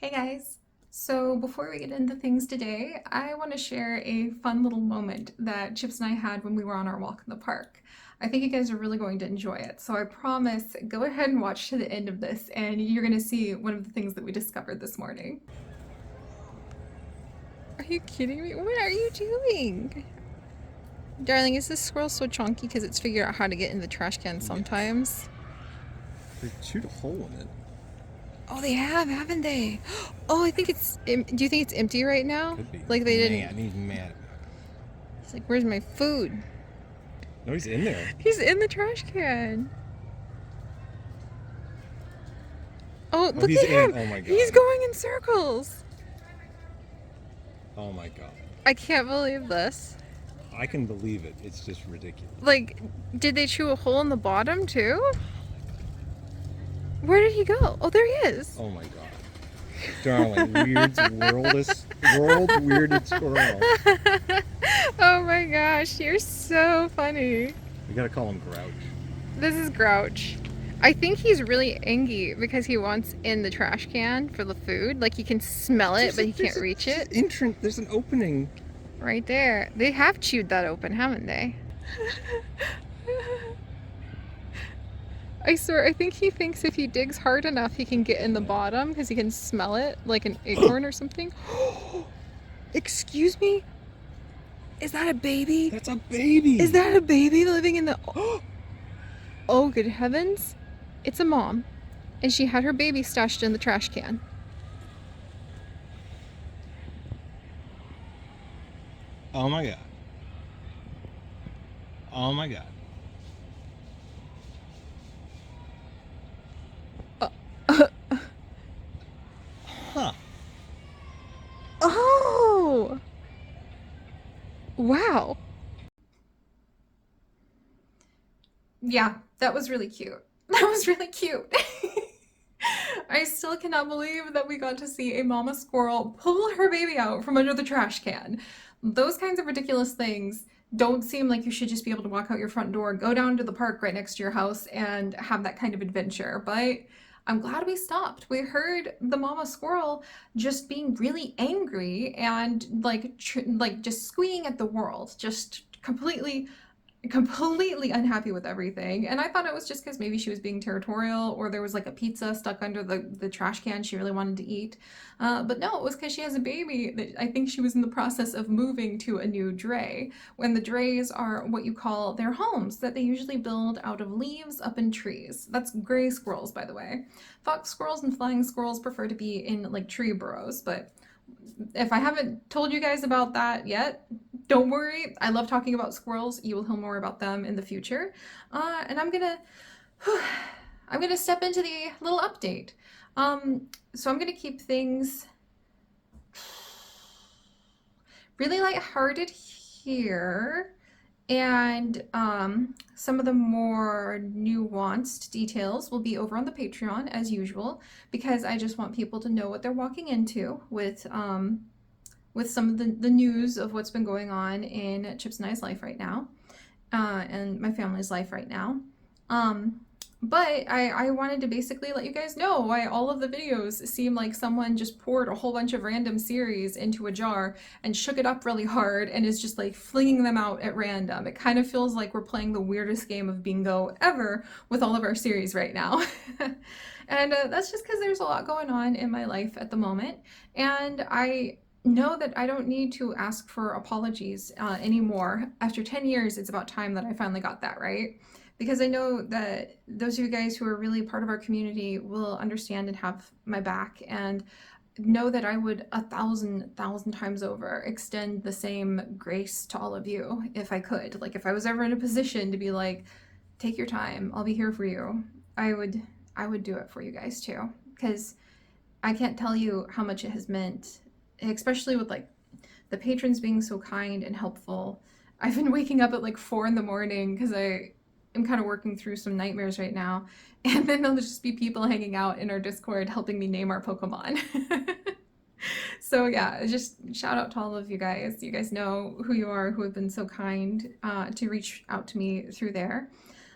Hey guys! So before we get into things today, I want to share a fun little moment that Chips and I had when we were on our walk in the park. I think you guys are really going to enjoy it. So I promise, go ahead and watch to the end of this and you're going to see one of the things that we discovered this morning. Are you kidding me? What are you doing? Darling, is this squirrel so chunky because it's figured out how to get in the trash can Yes. sometimes? They chewed a hole in it. Oh, they have, haven't they? Oh, I think it's. Do you think it's empty right now? Could be. Like they didn't. Man, he's mad about it. He's like, where's my food? No, he's in there. He's in the trash can. Oh, Oh, look he's at in. him! Oh my He's god. going in circles. Oh my god. I can't believe this. I can believe it. It's just ridiculous. Like, did they chew a hole in the bottom too? Where did he go? Oh, there he is. Oh my god. Darling, world weirdest squirrel. Oh my gosh, you're so funny. We gotta call him Grouch. This is Grouch. I think he's really angry because he wants in the trash can for the food. Like he can smell it, but he can't reach There's it. an entrance. There's an opening. Right there. They have chewed that open, haven't they? I swear, I think he thinks if he digs hard enough, he can get in the bottom because he can smell it like an acorn or something. Excuse me? Is that a baby? That's a baby. Is that a baby living in the... Oh, good heavens. It's a mom. And she had her baby stashed in the trash can. Oh my god. Oh my god. Huh. Oh! Wow. Yeah, that was really cute. That was really cute. I still cannot believe that we got to see a mama squirrel pull her baby out from under the trash can. Those kinds of ridiculous things don't seem like you should just be able to walk out your front door, go down to the park right next to your house, and have that kind of adventure. But I'm glad we stopped. We heard the mama squirrel just being really angry and like just squealing at the world, just completely unhappy with everything. And I thought it was just because maybe she was being territorial or there was like a pizza stuck under the trash can she really wanted to eat. But no, it was because she has a baby that I think she was in the process of moving to a new dray. When the drays are what you call their homes that they usually build out of leaves up in trees. That's gray squirrels, by the way. Fox squirrels and flying squirrels prefer to be in like tree burrows, but if I haven't told you guys about that yet, don't worry. I love talking about squirrels. You will hear more about them in the future. And I'm gonna step into the little update. So I'm gonna keep things really lighthearted here. And some of the more nuanced details will be over on the Patreon as usual, because I just want people to know what they're walking into with some of the news of what's been going on in Chips and I's life right now, and my family's life right now. But I wanted to basically let you guys know why all of the videos seem like someone just poured a whole bunch of random series into a jar and shook it up really hard and is just like flinging them out at random. It kind of feels like we're playing the weirdest game of bingo ever with all of our series right now. And that's just because there's a lot going on in my life at the moment. And I know that I don't need to ask for apologies anymore. After 10 years, it's about time that I finally got that right, because I know that those of you guys who are really part of our community will understand and have my back and know that I would a thousand times over extend the same grace to all of you if I could. Like if I was ever in a position to be like, take your time, I'll be here for you, I would do it for you guys too, because I can't tell you how much it has meant, especially with like the patrons being so kind and helpful. I've been waking up at like 4 in the morning because I'm kind of working through some nightmares right now. And then there'll just be people hanging out in our Discord helping me name our Pokemon. So yeah, just shout out to all of you guys. You guys know who you are, who have been so kind to reach out to me through there.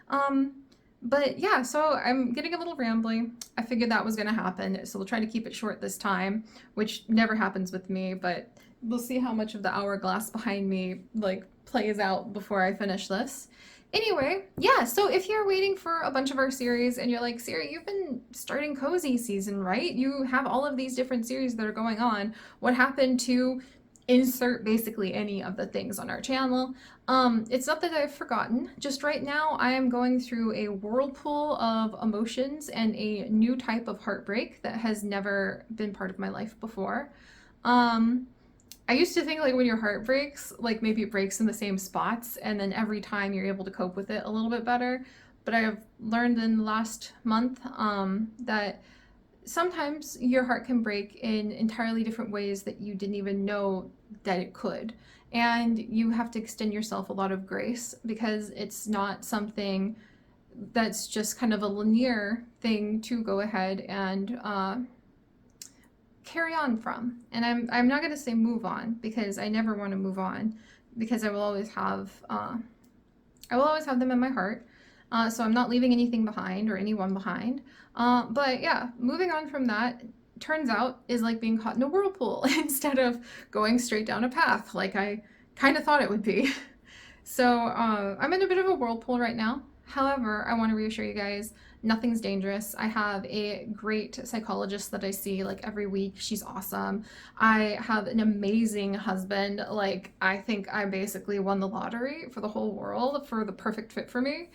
Um, But yeah, so I'm getting a little rambly. I figured that was going to happen, so we'll try to keep it short this time, which never happens with me, but we'll see how much of the hourglass behind me like plays out before I finish this. Anyway, yeah, so if you're waiting for a bunch of our series and you're like, Siri, you've been starting Cozy season, right? You have all of these different series that are going on. What happened to insert basically any of the things on our channel? It's not that I've forgotten, just right now I am going through a whirlpool of emotions and a new type of heartbreak that has never been part of my life before. Um, I used to think like when your heart breaks, like maybe it breaks in the same spots and then every time you're able to cope with it a little bit better. But I have learned in the last month that sometimes your heart can break in entirely different ways that you didn't even know that it could. And you have to extend yourself a lot of grace because it's not something that's just kind of a linear thing to go ahead and carry on from. And I'm not going to say move on because I never want to move on because I will always have them in my heart. So I'm not leaving anything behind or anyone behind. But yeah, moving on from that turns out is like being caught in a whirlpool instead of going straight down a path like I kind of thought it would be. So I'm in a bit of a whirlpool right now. However, I want to reassure you guys, nothing's dangerous. I have a great psychologist that I see like every week. She's awesome. I have an amazing husband. Like, I think I basically won the lottery for the whole world for the perfect fit for me.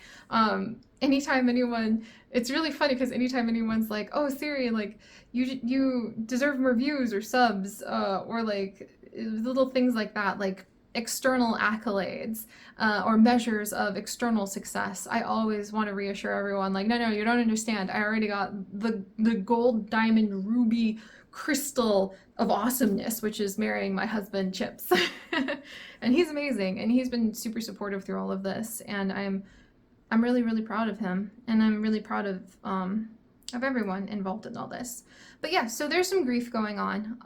Anytime anyone, it's really funny because anytime anyone's like, oh, Siri, like, you deserve more views or subs, or like little things like that, like external accolades or measures of external success, I always want to reassure everyone like, no, no, you don't understand. I already got the gold, diamond, ruby, crystal of awesomeness, which is marrying my husband Chips. And he's amazing and he's been super supportive through all of this, and I'm really really proud of him, and I'm really proud of everyone involved in all this. But yeah, so there's some grief going on.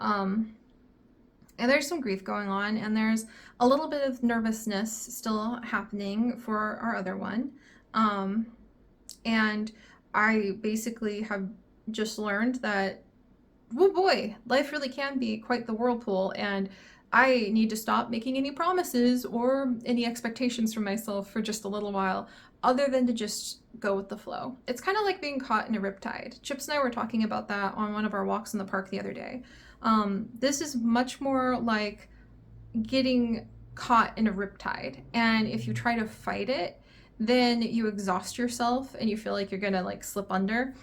And there's a little bit of nervousness still happening for our other one. Um, and I basically have just learned that, oh boy, life really can be quite the whirlpool, and I need to stop making any promises or any expectations from myself for just a little while, other than to just go with the flow. It's kind of like being caught in a riptide. Chips and I were talking about that on one of our walks in the park the other day. This is much more like getting caught in a riptide, and if you try to fight it, then you exhaust yourself and you feel like you're gonna like slip under.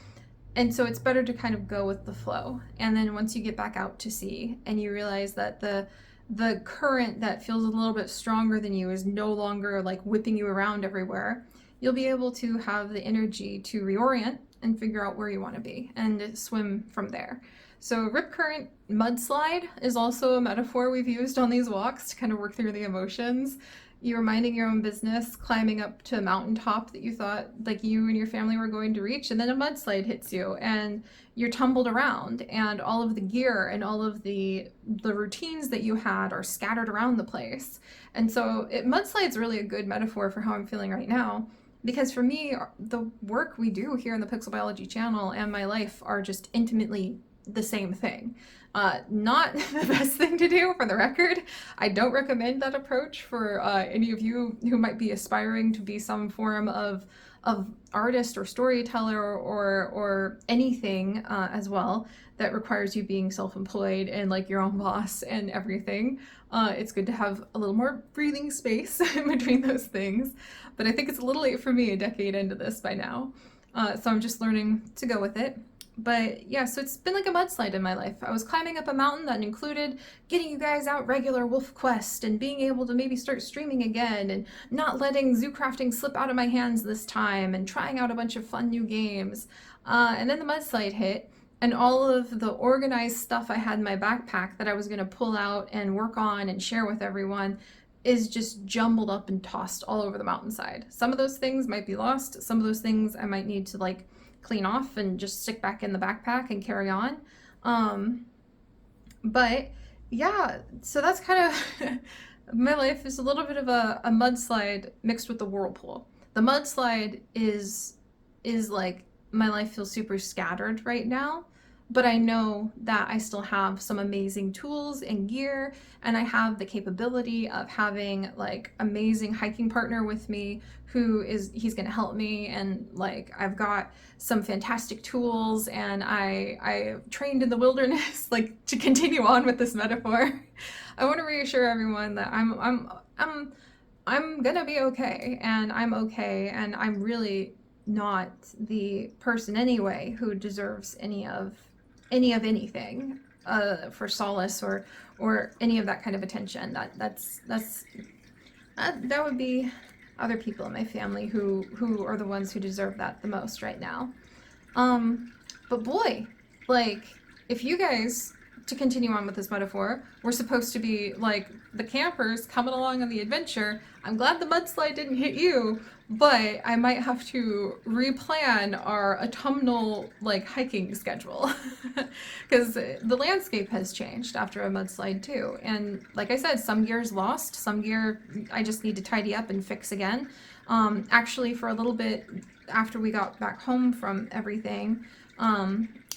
And so it's better to kind of go with the flow. And then once you get back out to sea and you realize that the current that feels a little bit stronger than you is no longer like whipping you around everywhere, you'll be able to have the energy to reorient and figure out where you want to be and swim from there. So rip current, mudslide is also a metaphor we've used on these walks to kind of work through the emotions. You're minding your own business, climbing up to a mountaintop that you thought like you and your family were going to reach, and then a mudslide hits you and you're tumbled around, and all of the gear and all of the routines that you had are scattered around the place. And so mudslide's really a good metaphor for how I'm feeling right now, because for me, the work we do here in the Pixel Biology channel and my life are just intimately the same thing. Not the best thing to do, for the record. I don't recommend that approach for any of you who might be aspiring to be some form of artist or storyteller or anything as well that requires you being self-employed and like your own boss and everything. It's good to have a little more breathing space in between those things, but I think it's a little late for me a decade into this by now. So I'm just learning to go with it. But yeah, so it's been like a mudslide in my life. I was climbing up a mountain that included getting you guys out regular Wolf Quest and being able to maybe start streaming again and not letting zoo crafting slip out of my hands this time and trying out a bunch of fun new games. And then the mudslide hit, and all of the organized stuff I had in my backpack that I was going to pull out and work on and share with everyone is just jumbled up and tossed all over the mountainside. Some of those things might be lost. Some of those things I might need to like clean off and just stick back in the backpack and carry on. But yeah, so that's kind of my life is a little bit of a mudslide mixed with the whirlpool. The mudslide is is like my life feels super scattered right now, but I know that I still have some amazing tools and gear, and I have the capability of having like amazing hiking partner with me he's going to help me, and like I've got some fantastic tools, and I trained in the wilderness like to continue on with this metaphor. I want to reassure everyone that I'm gonna be okay, and I'm okay, and I'm really not the person anyway who deserves any of anything for solace or any of that kind of attention. That would be other people in my family who are the ones who deserve that the most right now. But boy, like if you guys, to continue on with this metaphor, we're supposed to be like the campers coming along on the adventure. I'm glad the mudslide didn't hit you, but I might have to replan our autumnal like hiking schedule because the landscape has changed after a mudslide too. And like I said, some gear's lost, some gear I just need to tidy up and fix again. Actually, for a little bit after we got back home from everything,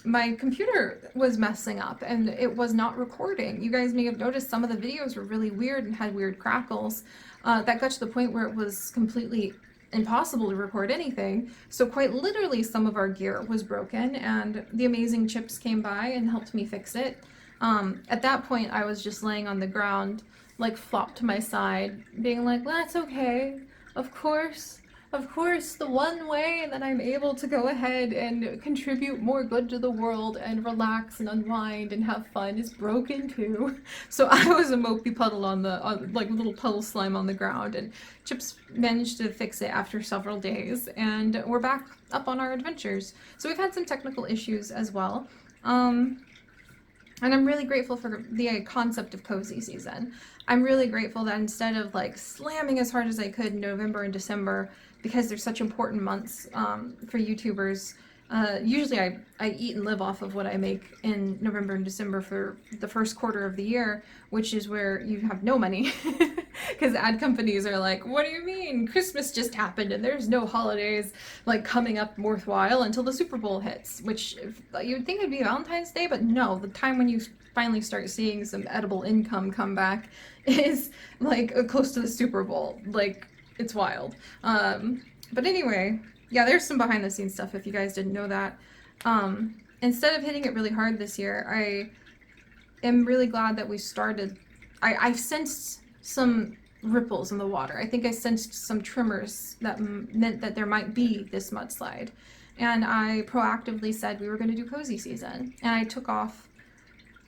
my computer was messing up and it was not recording. You guys may have noticed some of the videos were really weird and had weird crackles. That got to the point where it was completely impossible to record anything. So quite literally some of our gear was broken, and the amazing Chips came by and helped me fix it. At that point I was just laying on the ground, like flopped to my side, being like, well, that's okay. Of course, of course, the one way that I'm able to go ahead and contribute more good to the world and relax and unwind and have fun is broken too. So I was a mopey puddle like little puddle slime on the ground, and Chips managed to fix it after several days, and we're back up on our adventures. So we've had some technical issues as well. And I'm really grateful for the concept of cozy season. I'm really grateful that instead of like slamming as hard as I could in November and December, because they're such important months for YouTubers, usually I eat and live off of what I make in November and December for the first quarter of the year, which is where you have no money. Because ad companies are like, what do you mean? Christmas just happened and there's no holidays like coming up worthwhile until the Super Bowl hits, which you'd think it'd be Valentine's Day, but no, the time when you finally start seeing some edible income come back is like close to the Super Bowl. Like, it's wild. But anyway, yeah, there's some behind the scenes stuff if you guys didn't know that. Instead of hitting it really hard this year, I am really glad that we started. I sensed some ripples in the water. I think I sensed some tremors that meant that there might be this mudslide. And I proactively said we were going to do cozy season. And I took off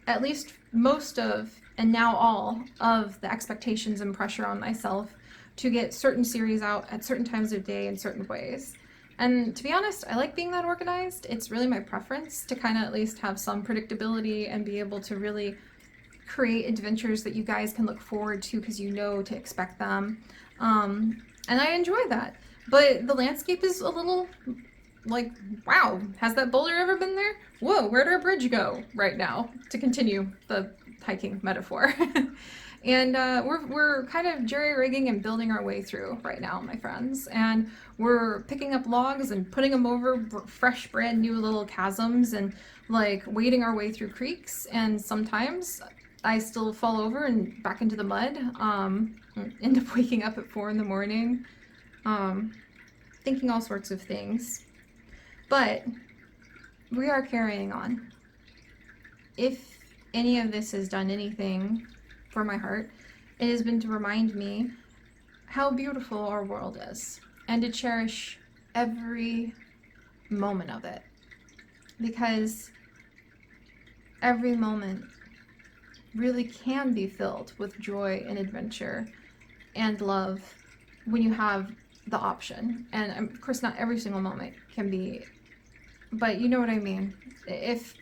at least most of, and now all, of the expectations and pressure on myself to get certain series out at certain times of day in certain ways. And to be honest, I like being that organized. It's really my preference to kind of at least have some predictability and be able to really create adventures that you guys can look forward to because you know to expect them. And I enjoy that. But the landscape is a little like, wow, has that boulder ever been there? Whoa, where'd our bridge go right now? To continue the hiking metaphor. And we're kind of jerry-rigging and building our way through right now, my friends. And we're picking up logs and putting them over fresh, brand new little chasms, and like wading our way through creeks. And sometimes I still fall over and back into the mud. End up waking up at 4 in the morning, thinking all sorts of things. But we are carrying on. If any of this has done anything for my heart, it has been to remind me how beautiful our world is and to cherish every moment of it, because every moment really can be filled with joy and adventure and love when you have the option. And of course not every single moment can be, but you know what I mean. If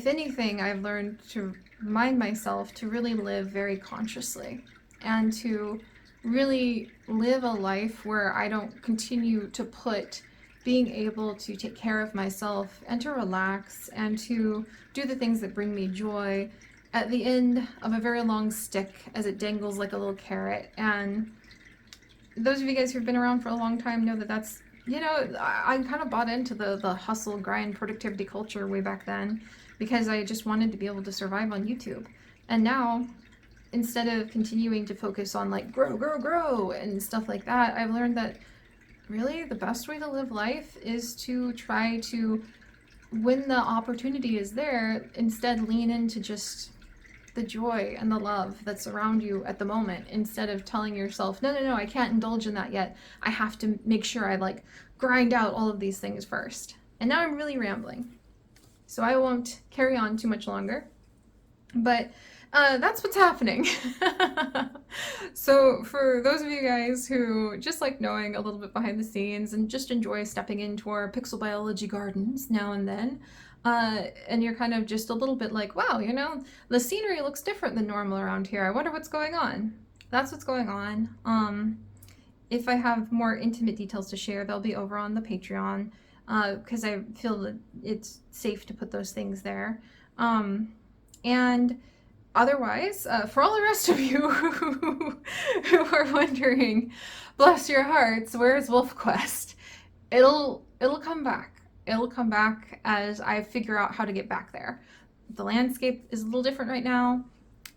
anything, I've learned to remind myself to really live very consciously and to really live a life where I don't continue to put being able to take care of myself and to relax and to do the things that bring me joy at the end of a very long stick as it dangles like a little carrot. And those of you guys who've been around for a long time know that that's I kind of bought into the hustle, grind, productivity culture way back then because I just wanted to be able to survive on YouTube. And now, instead of continuing to focus on like grow, grow, grow and stuff like that, I've learned that really the best way to live life is to try to, when the opportunity is there, instead lean into just the joy and the love that's around you at the moment instead of telling yourself, no, no, no, I can't indulge in that yet. I have to make sure I like grind out all of these things first. And now I'm really rambling. So I won't carry on too much longer. But that's what's happening. So, for those of you guys who just like knowing a little bit behind the scenes and just enjoy stepping into our pixel biology gardens now and then, and you're kind of just a little bit like, wow, the scenery looks different than normal around here. I wonder what's going on. That's what's going on. If I have more intimate details to share, they'll be over on the Patreon because I feel that it's safe to put those things there. And otherwise, for all the rest of you who are wondering, bless your hearts, where's WolfQuest? It'll come back. It'll come back as I figure out how to get back there. The landscape is a little different right now.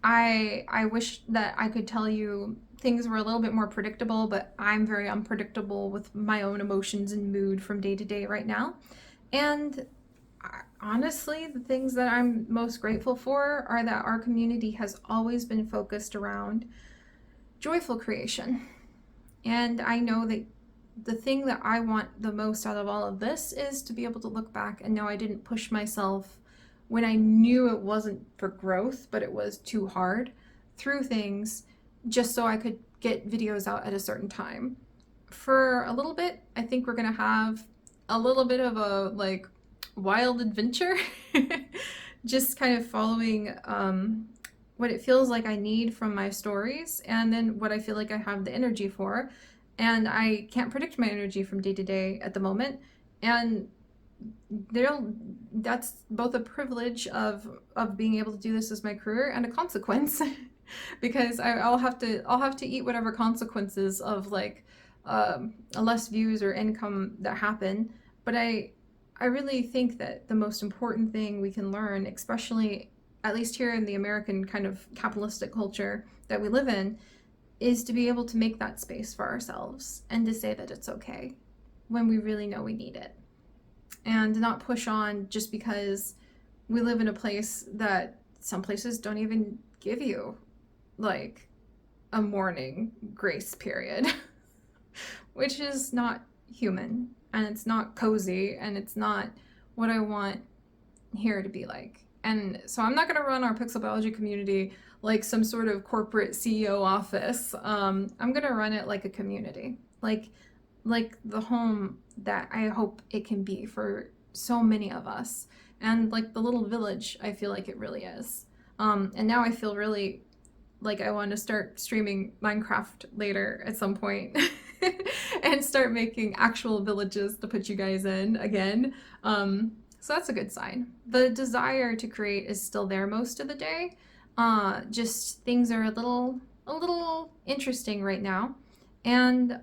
I wish that I could tell you things were a little bit more predictable, but I'm very unpredictable with my own emotions and mood from day to day right now. And honestly, the things that I'm most grateful for are that our community has always been focused around joyful creation. And I know that the thing that I want the most out of all of this is to be able to look back and know I didn't push myself when I knew it wasn't for growth, but it was too hard through things just so I could get videos out at a certain time. For a little bit, I think we're going to have a little bit of a like wild adventure, just kind of following what it feels like I need from my stories and then what I feel like I have the energy for. And I can't predict my energy from day to day at the moment. And that's both a privilege of being able to do this as my career and a consequence because I'll have to eat whatever consequences of like less views or income that happen. But I really think that the most important thing we can learn, especially at least here in the American kind of capitalistic culture that we live in, is to be able to make that space for ourselves and to say that it's okay when we really know we need it. And not push on just because we live in a place that some places don't even give you like a morning grace period, which is not human and it's not cozy and it's not what I want here to be like. And so I'm not going to run our pixel biology community like some sort of corporate CEO office. I'm going to run it like a community, like the home that I hope it can be for so many of us, and like the little village I feel like it really is. And now I feel really like I want to start streaming Minecraft later at some point and start making actual villages to put you guys in again. So that's a good sign. The desire to create is still there most of the day. Just things are a little interesting right now. And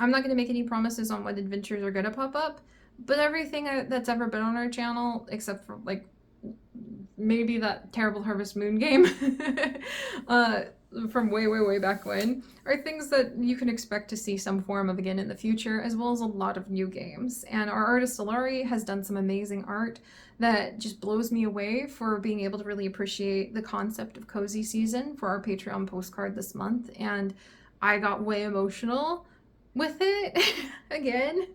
I'm not going to make any promises on what adventures are going to pop up, but everything that's ever been on our channel, except for like maybe that terrible Harvest Moon game from way, way, way back when, are things that you can expect to see some form of again in the future, as well as a lot of new games. And our artist Alari has done some amazing art that just blows me away for being able to really appreciate the concept of cozy season for our Patreon postcard this month. And I got way emotional with it again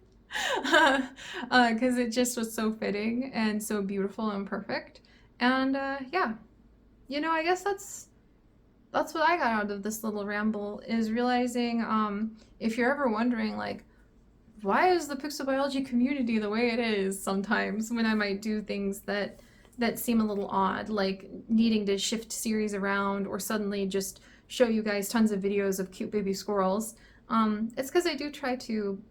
because it just was so fitting and so beautiful and perfect. And yeah, I guess that's what I got out of this little ramble, is realizing if you're ever wondering like, why is the pixel biology community the way it is sometimes when I might do things that seem a little odd, like needing to shift series around or suddenly just show you guys tons of videos of cute baby squirrels. It's because I do try to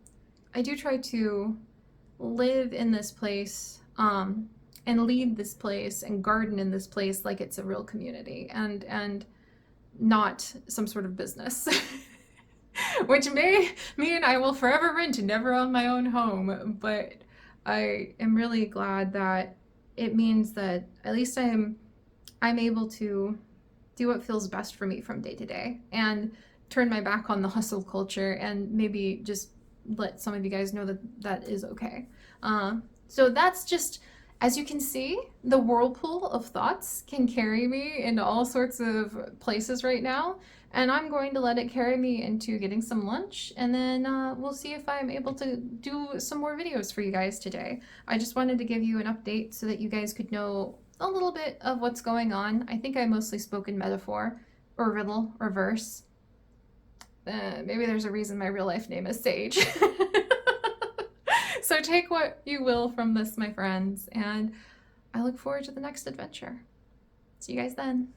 live in this place and lead this place and garden in this place like it's a real community and not some sort of business. which me and I will forever rent and never own my own home. But I am really glad that it means that at least I'm able to do what feels best for me from day to day and turn my back on the hustle culture and maybe just let some of you guys know that that is okay. So that's just, as you can see, the whirlpool of thoughts can carry me into all sorts of places right now. And I'm going to let it carry me into getting some lunch, and then we'll see if I'm able to do some more videos for you guys today. I just wanted to give you an update so that you guys could know a little bit of what's going on. I think I mostly spoke in metaphor, or riddle, or verse. Maybe there's a reason my real life name is Sage. So take what you will from this, my friends, and I look forward to the next adventure. See you guys then.